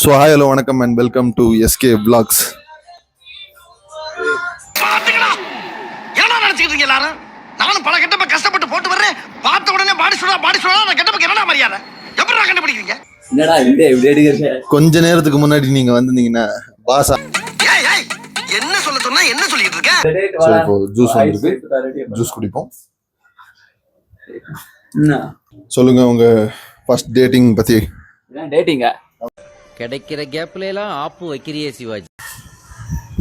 So hi hello வணக்கம் and welcome to SK Vlogs. என்ன நினைச்சிட்டு இருக்கீங்க எல்லாரும்? நானும் பல கெட்டப்ப கஷ்டப்பட்டு போட்டு வர்றேன். பார்த்த உடனே பாடி சொல்றா நான் கெட்டப்ப என்னடா மரியாதை? எப்படிடா கண்டுபிடிக்கிறீங்க? என்னடா இந்த இப்படி எடுக்கறீங்க? கொஞ்ச நேரத்துக்கு முன்னாடி நீங்க வந்திருந்தீங்கன்னா பாசா ஏய் என்ன சொல்ல சொன்னா என்ன சொல்லிட்டு இருக்க? ஸோ இப்போ ஜூஸ் வந்திருக்கு, ஜூஸ் குடிப்போம். சொல்லுங்க உங்க ஃபர்ஸ்ட் டேட்டிங் பத்தி. டேட்டிங்கா? கிடைக்கிற கேப்ல எல்லாம் ஆப்பு வைக்கிறியே சிவாஜி.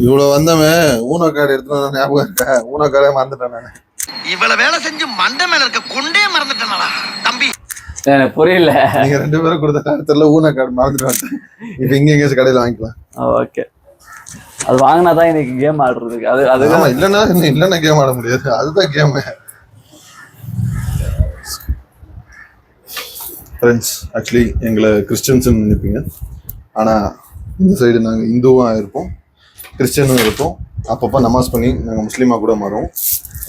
இவ்வளவு வந்தவன் ஊனோ கார்டு எடுத்து ஞாபகம் இருக்க? ஊனோ கார்டே மறந்துட்டேன் நான். இவ்வளவு வேலை செஞ்சு மண்டை மேல இருக்க கொண்டே மறந்துட்டேனா தம்பி? எனக்கு புரியல. நீங்க ரெண்டு பேரும் கொடுத்த காலத்துல ஊனோ கார்டு மறந்துட்டு இப்ப இங்க எங்கேயாச்சும் கடையில வாங்கிக்கலாம். ஓகே, அது வாங்கினாதான் இன்னைக்கு கேம் ஆடுறதுக்கு. அது இல்லன்னா கேம் ஆட முடியாது. அதுதான் கேம். ஃப்ரெண்ட்ஸ், ஆக்சுவலி எங்களை கிறிஸ்டியன்ஸ்ன்னு நினைப்பீங்க. ஆனால் இந்த சைடு நாங்கள் இந்துவாக இருப்போம், கிறிஸ்டியனும் இருப்போம். அப்பப்போ நமாஸ் பண்ணி நாங்கள் முஸ்லீமாக கூட மாறுவோம்.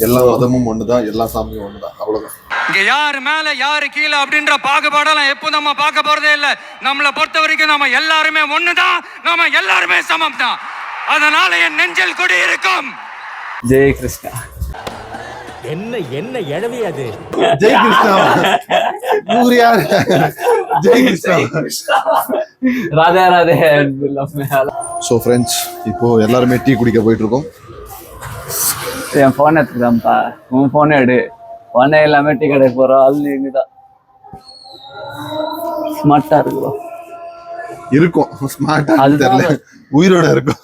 எல்லா மதமும் ஒன்று தான், எல்லா சாமியும் ஒன்று தான், அவ்வளோதான். இங்கே யாரு மேலே யாரு கீழே அப்படின்ற பாகுபாடெல்லாம் எப்போ நம்ம பார்க்க போகிறதே இல்லை. நம்மளை பொறுத்த வரைக்கும் நம்ம எல்லாருமே ஒன்று தான், நம்ம எல்லாருமே சமம் தான். அதனால என் நெஞ்சில் குடி இருக்கும். ஜெய் கிருஷ்ணா. என்ன என்ன எழவி அது? ஜெய் கிருஷ்ணா. யார் ஜெய் கிருஷ்ணா? ராதே ராதே. ஸோ ஃப்ரெண்ட்ஸ், இப்போ எல்லாருமே டீ குடிக்க போயிட்டு இருக்கோம். என் போன் எடுத்துக்கிட்டான்ப்பா. உன் போனை எடு. போனே எல்லாமே டீ கடைக்கு போறோம். அது எங்கதான் ஸ்மார்ட்டா இருக்கும். ஸ்மார்ட்டா தெரியல, உயிரோட இருக்கும்.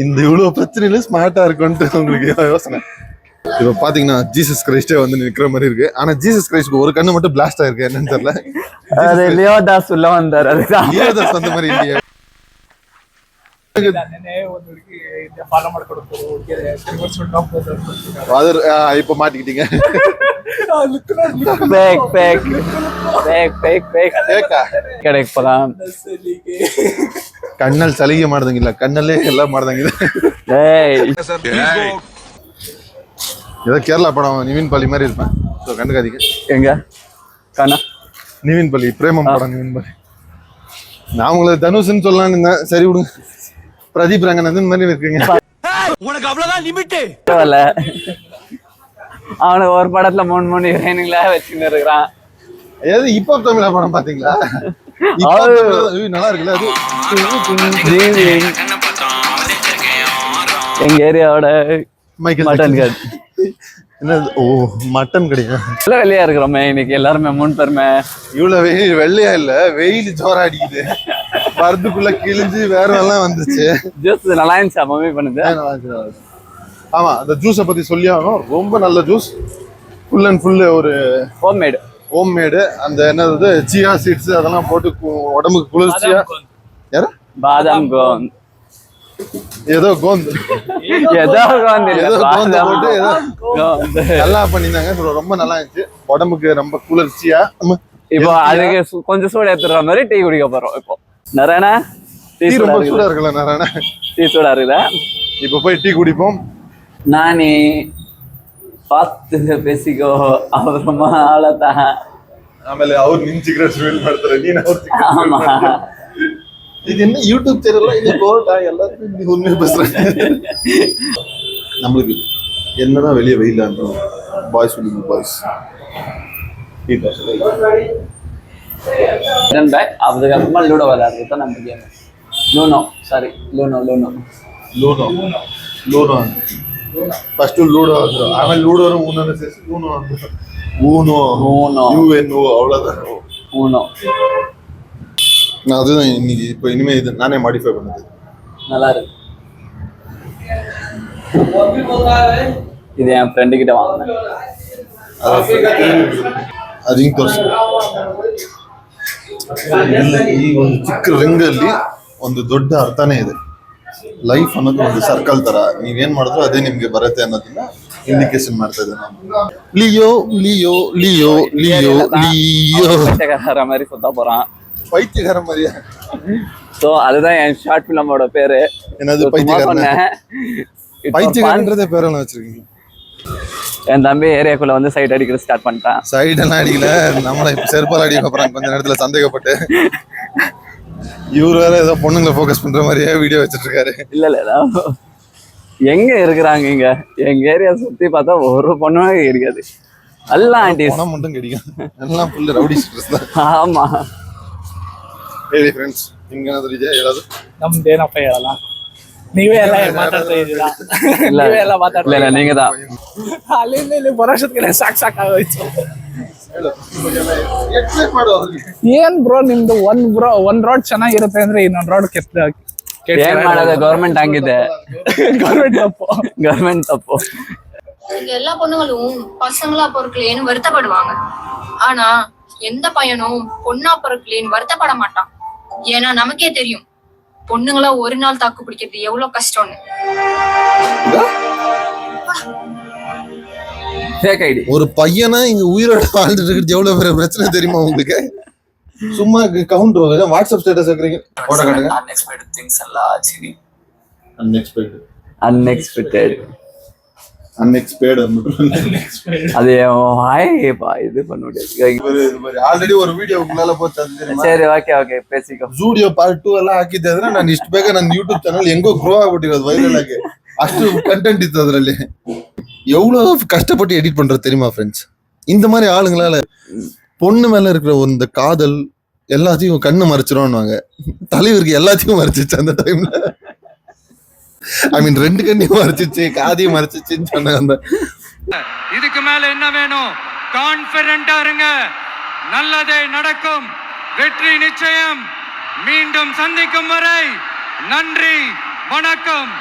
இந்த இவ்வளவு பிரச்சனையில ஸ்மார்ட்டா இருக்கும்ட்டு உங்களுக்கு யோசனை. இப்ப பாத்தீங்கன்னா ஜீசஸ் கிரைஸ்டே வந்து நிக்கிற மாதிரி இருக்கு. ஆனா ஜீசஸ் கிரைஸ்ட்க்கு ஒரு கண்ணு மட்டும் பிளாஸ்ட் ஆயிருக்கு, என்னன்னு தெரியல. அது லியோதாஸ் உள்ள வந்தாரு. அதுதான் லியோதாஸ் அந்த மாதிரி இல்லையா? இப்ப மாட்டிக்கிட்டீங்க. கடைக்கு போலாம். கண்ணல் சலிக்க மாட்டதுங்களா? கண்ணல்லே எல்லாம் மாட்டதாங்க. ஏதோ கேரளா படம் நிவின் பள்ளி மாதிரி இருப்பேன். கண்டுக்காதீங்க. எங்க கண்ணா? நிவின் பள்ளி, பிரேமம் படம் நிவின் பள்ளி. நான் உங்களை தனுஷ்ன்னு சொல்லலாம்னு இருந்தேன். சரி விடுங்க. பிரதீப் ரங்கநாதன் மாதிரி இருக்கீங்க. உனக்கு அவ்வளவுதான் லிமிட். அவனுக்கு ஒரு படத்துல 3 ஹீரோயின்களா வச்சுன்னு இருக்கிறான். ஏதாவது இப்போ தமிழா படம் பாத்தீங்களா? நல்லா இருக்குல்ல அது. எங்க ஏரியாவோட மட்டன் கடை. என்னது? ஓ, மட்டன் கடையா? வெள்ளையா இருக்கிறோமே இன்னைக்கு எல்லாருமே. 3 பேருமே இவ்வளவு வெயில் வெள்ளையா இல்ல, வெயில் ஜோரா அடிக்குது. மருந்துக்குள்ள கிழிஞ்சு வேற எல்லாம் வந்துச்சு. ஜூஸ் நல்லா இருந்துச்சா மம்மி பண்ணுது? ஆமா, அந்த ஜூஸை பத்தி சொல்லி ஆகணும். ரொம்ப நல்ல ஜூஸ். ஃபுல் அண்ட் ஃபுல் ஒரு ஹோம்மேடு. அந்த என்னது சியா சீட்ஸ் அதெல்லாம் போட்டு உடம்புக்கு குளிர்ச்சியா. யார? பாதாம் கோந்த். ஏதோ கோந்த் போட்டு நல்லா பண்ணிருந்தாங்க. ரொம்ப நல்லா இருந்துச்சு. உடம்புக்கு ரொம்ப குளிர்ச்சியா. இப்போ அதுக்கு கொஞ்சம் சூடு ஏத்துற மாதிரி டீ குடிக்க போறோம். இப்போ நாராயணா டீ ரொம்ப சூடா இருக்குல்ல? நாராயணா டீ சூடா இருக்குதா? இப்போ போய் டீ குடிப்போம். நானே பார்த்து பேசிக்கோ, அப்புறமா அவ்வளோதான். ಆಮೇಲೆ ಅವ್ರು ನಿನ್ ಸಿಗರೇಟ್ ಸ್ಮೆಲ್ ಮಾಡ್ತಾರೆ, ನೀನ್ ಅವ್ರ ஆமா. இது என்ன யூடியூப் சேனல்ல இது கோர்ட்டா? எல்லாரும் இப்படி உண்மையை பேசுறாங்க. நம்மளுக்கு என்னதான் வெளியே வெயில இருந்தோம், பாய்ஸ் பாய்ஸ் அதுக்கப்புறமா லூடோ விளையாடுறது தான் நம்ம கேம். லூனோ ಫಸ್ಟ್ ಲೂಡೋ ಅಂದ್ರು, ಆಮೇಲೆ ಲೂಡೋನು ಊನೋ ಸೇರಿಸಿ ಊನೋ ಅಂದ್ರು. ಊನೋ ಯುಎನ್ಒ அவ்வளவுதான். ஊனோ நான் அதுதான் இன்னைக்கு இப்போ இனிமே இது நானே மாடிஃபை பண்ணது. நல்லா இருக்கு. இது என் ஃப்ரெண்டு கிட்ட வாங்கினேன். ಅದು ಹಿಂಗೆ ತೋರಿಸಿ. ಈ ಒಂದು ಚಿಕ್ಕ ರಿಂಗಲ್ಲಿ ಒಂದು ದೊಡ್ಡ ಅರ್ಥನೇ ಇದೆ. ಲೈಫ್ ಅನ್ನೋದು ಒಂದು ಸರ್ಕಲ್ ತರ, ನೀವೇನ್ ಮಾಡಿದ್ರು ಅದೇ ನಿಮ್ಗೆ ಬರುತ್ತೆ ಅನ್ನೋದನ್ನ ಇಂಡಿಕೇಶನ್ ಮಾಡ್ತಾ ಇದ್ದೆ ನಾನು. Leo Leo Leo Leo Leo பைத்தியக்கார மாதிரி சுத்தா போறான். பைத்தியக்கார மாதிரியா? சோ அதுதான் என் ஷார்ட் பிலிமோட பேரு. என்னது பைத்தியக்காரன்? பைத்தியக்காரன்றதே பேரெல்லாம் வச்சிருக்கீங்க. என் தம்பி ஏரியாக்குள்ள வந்து சைட் அடிக்கிற ஸ்டார்ட் பண்ணிட்டான். சைடெல்லாம் அடிக்கல, நம்மளை இப்ப செருப்பால் அடிக்க போறாங்க கொஞ்ச நேரத்துல சந்தேகப்பட்டு. இவர் வேற ஏதோ பொண்ணுங்களை ஃபோக்கஸ் பண்ற மாதிரியே வீடியோ வச்சிட்டு இருக்காரு. இல்ல எங்க இருக்கிறாங்க இங்க எங்க ஏரியா சுத்தி பார்த்தா ஒரு பொண்ணுமே இருக்காது. எல்லாம் ஆண்டிஸ் பணம் மட்டும் கிடைக்கும், எல்லாம் ஃபுல்லு ரவுடி ஸ்ட்ரெஸ் தான். ஆமா. ಹೇಳಿ ಫ್ರೆಂಡ್ಸ್, ನಿಮ್ಗೆ ಏನಾದ್ರು ಇದೆಯಾ ಹೇಳೋದು? ನಮ್ದೇನಪ್ಪ ಹೇಳಲ್ಲ, ನೀವೇ ಎಲ್ಲ ಮಾತಾಡ್ತಾ ಇದ್ದೀರಾ. ನೀವೇ ಎಲ್ಲ ಮಾತಾಡ್ತಾ ಇಲ್ಲ ನೀங்க தான். ಅಲ್ಲಿಂದ ಇಲ್ಲಿ ಬರೋಷ್ಟೊತ್ತಿಗೆ ಸಾಕಾಗೋಯ್ತು. ಎಕ್ಸ್ಪ್ಲೇನ್ ಮಾಡು ಅವ್ರಿಗೆ. ಏನ್ ಬ್ರೋ ನಿಮ್ದು ಒಂದ್ ರೋಡ್ ಚೆನ್ನಾಗಿರುತ್ತೆ ಅಂದ್ರೆ ಇನ್ನೊಂದ್ ರೋಡ್ ಏನ್ ಮಾಡೋದು, ಗೌರ್ಮೆಂಟ್ ಹಂಗಿದೆ. ಗೌರ್ಮೆಂಟ್ ತಪ್ಪು. இங்க எல்லா பொண்ணுங்களும் பசங்களா பொறுக்கலேன்னு வருத்தப்படுவாங்க. ஆனா எந்த பையனும் பொண்ணா பொறுக்கலேன்னு வருத்தப்பட மாட்டான். ஏன்னா நமக்கே தெரியும் பொண்ணுங்களா ஒரு நாள் தாக்கு பிடிக்கிறது எவ்வளவு கஷ்டம்னு. Fake ID. ஒரு பையனா இங்க உயிரோட வாழ்ந்துட்டு இருக்கிறது எவ்வளவு பெரிய பிரச்சனை தெரியுமா உங்களுக்கு? சும்மா கவுண்டர் வாட்ஸ்அப் ஸ்டேட்டஸ் வைக்கிறீங்க, போட்டோ காட்டுங்க. அன்எக்ஸ்பெக்டட் திங்ஸ் எல்லாம் ஆச்சு. அன்எக்ஸ்பெக்டட் அது வாய்ப்பா இது பண்ண முடியாது. ஆல்ரெடி ஒரு வீடியோ உங்களால போச்சு. சரி ஓகே பேசிக்கோ. ಜೂಡಿಯೋ ಪಾರ್ಟ್ 2 ಎಲ್ಲ ಹಾಕಿದ್ದೆ ಆದ್ರೆ ನಾನು ಇಷ್ಟು ಬೇಗ ನನ್ನ ಯೂಟ್ಯೂಬ್ ಚಾನಲ್ ಹೆಂಗೋ ಗ್ರೋ ಆಗ್ಬಿಟ್ಟಿರೋದು ವೈರಲ್ ಆಗಿ. ಅಷ್ಟು ಕಂಟೆಂಟ್ ಇತ್ತು ಅದರಲ್ಲಿ. எவ்வளவு கஷ்டப்பட்டு எடிட் பண்றது தெரியுமா ஃப்ரெண்ட்ஸ்? இந்த மாதிரி ஆளுங்களால பொண்ணு மேல இருக்கிற இந்த காதல் எல்லாத்தையும் கண்ணு மறைச்சிருவாங்க. தலைவருக்கு எல்லாத்தையும் மறைச்சிச்சு அந்த டைம்ல. ஐ மீன் 2 கண்ணையும் மறைச்சிச்சு, காதையும் மறைச்சிச்சுன்னு சொன்னாங்க. இதுக்கு மேல என்ன வேணும்? கான்ஃபிடென்ட்டா இருங்க, நல்லதே நடக்கும், வெற்றி நிச்சயம். மீண்டும் சந்திக்கும் வரை நன்றி, வணக்கம்.